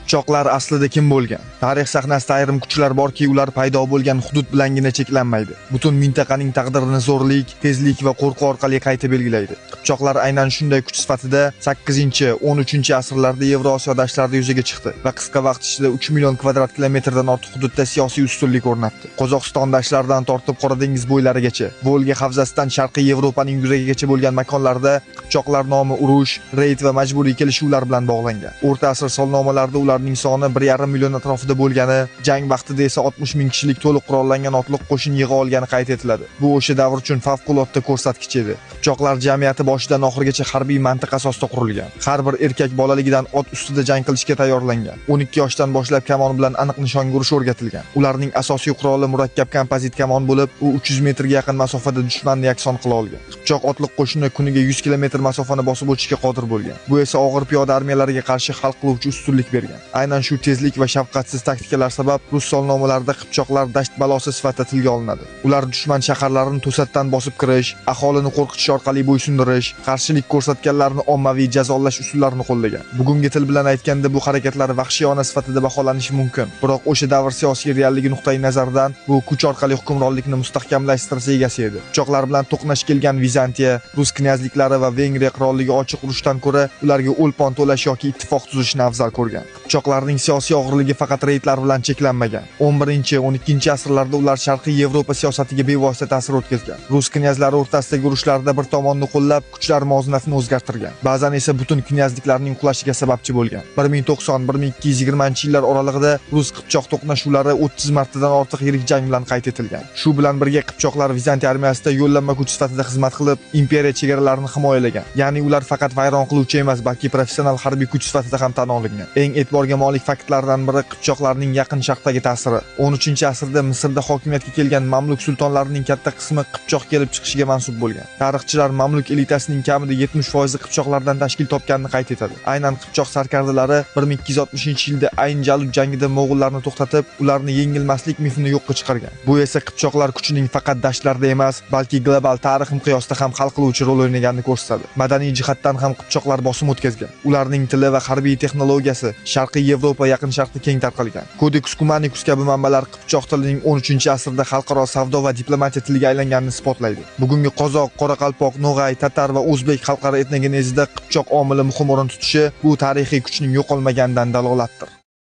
Qipchoqlar aslida kim bo'lgan? Tarix sahnasida ayrim kuchlar borki, ular paydo bo'lgan hudud bilangina cheklanmaydi. Butun mintaqaning taqdirini zo'rlik, tezlik va qo'rquv orqali qayta belgilaydi. Qipchoqlar aynan shunday kuch sifatida 8-13 asrlarda Yevrosiyo dashtlarida yuzaga chiqdi va qisqa vaqt ichida 3 million kvadrat kilometrdan ortiq hududda siyosiy ustunlik o'rnatdi. Qozog'iston dashtlaridan tortib Qora dengiz bo'ylarigacha, Volga havzasidan Sharqiy Yevropaning yuragigacha bo'lgan makonlarda qipchoqlar nomi urush, reyd va majburiy kelishuvlar bilan bog'langan. O'rta asr solnomalarida ularning soni 1,5 million atrofida bo'lgani, jang vaqtida esa 60 ming kishilik to'liq qurollangan otliq qo'shin yig'a olgani qayd etiladi. Bu o'sha davr uchun favqulodda ko'rsatkich edi. Qipchoqlar jamiyati boshidan oxirigacha harbiy mantiq asosida qurilgan. Har bir erkak bolaligidan ot ustida jang qilishga tayyorlangan. 12 yoshdan boshlab kamon bilan aniq nishonga urish o'rgatilgan. Ularning asosiy quroli murakkab kompozit kamon bo'lib, u 300 metrga yaqin masofada dushmanni yakson qila olgan. Qipchoq otliq qo'shini kuniga 100 kilometr masofani bosib o'tishga qodir bo'lgan. Bu esa og'ir piyoda armiyalariga qarshi hal qiluvchi ustunlik bergan. Aynan shu tezlik va shafqatsiz taktikalar sabab rus solnomalarida qipchoqlar dasht balosi sifatida tilga olinadi. Ular dushman shaharlarini to'satdan bosib kirish, aholini qo'rqitish orqali bo'ysundirish, qarshilik ko'rsatganlarni ommaviy jazolash usullarini qo'llagan. Bugungi til bilan aytganda bu harakatlar vahshiyona sifatida baholanishi mumkin. Biroq o'sha davr siyosiy realligi nuqtai nazaridan bu kuch orqali hukmronlikni mustahkamlash strategiyasi edi. Qipchoqlar bilan to'qnash kelgan Vizantiya, rus knyazliklari va Vengriya qirolligi ochiq urushdan ko'ra ularga o'lpon to'lash yoki ittifoq tuzishni afzal ko'rgan. Qipchoqlarning siyosiy og'irligi faqat reydlar bilan cheklanmagan. 11-12 asrlarda ular Sharqiy Yevropa siyosatiga bevosita ta'sir o'tkazgan. Rus knyazlari o'rtasidagi urushlarda bir tomonni qo'llab, kuchlar muvozanatini o'zgartirgan. Ba'zan esa butun knyazliklarning qulashiga sababchi bo'lgan. 1090-1220-yillar oralig'ida rus-qipchoq to'qnashuvlari 30 martadan ortiq yirik jang bilan qayd etilgan. Shu bilan birga qipchoqlar Vizantiya armiyasida yo'llanma kuch sifatida xizmat qilib, imperiya chegaralarini himoyalagan. Ya'ni ular faqat vayron qiluvchi emas, balki professional harbiy kuch sifatida ham tan olingan. Eng e'tiborga molik faktlardan biri qipchoqlarning yaqin sharqdagi ta'siri. 13-asrda Misrda hokimiyatga kelgan Mamluk sultonlarining katta qismi qipchoq kelib chiqishiga mansub bo'lgan. Tarixchilar Mamluk elitasining kamida 70% qipchoqlardan tashkil topganini qayd etadi. Aynan qipchoq sarkardalari 1260-yilda Ayn Jalut jangida mo'g'ullarni to'xtatib, ularni yengilmaslik mifini yo'qqa chiqargan. Bu esa qipchoqlar kuchining faqat dashtlarda emas, balki global tarix miqyosida ham hal qiluvchi rol o'ynaganini ko'rsatadi. Madaniy jihatdan ham qipchoqlar bosim o'tkazgan. Ularning tili va harbiy texnologiyasi Sharqiy Yevropa yaqin sharqda keng tarqalgan. Codex Cumanicus kabi manbalar qipchoq tilining 13-asrda xalqaro savdo va diplomatiya tiliga aylanganini isbotlaydi. Bugungi qozoq, qoraqalpoq, no'g'ay, tatar va o'zbek xalqaro etnogenezida qipchoq omili muhim o'rin tutishi bu tarixiy kuchning yo'qolmaganidan dalolatdir.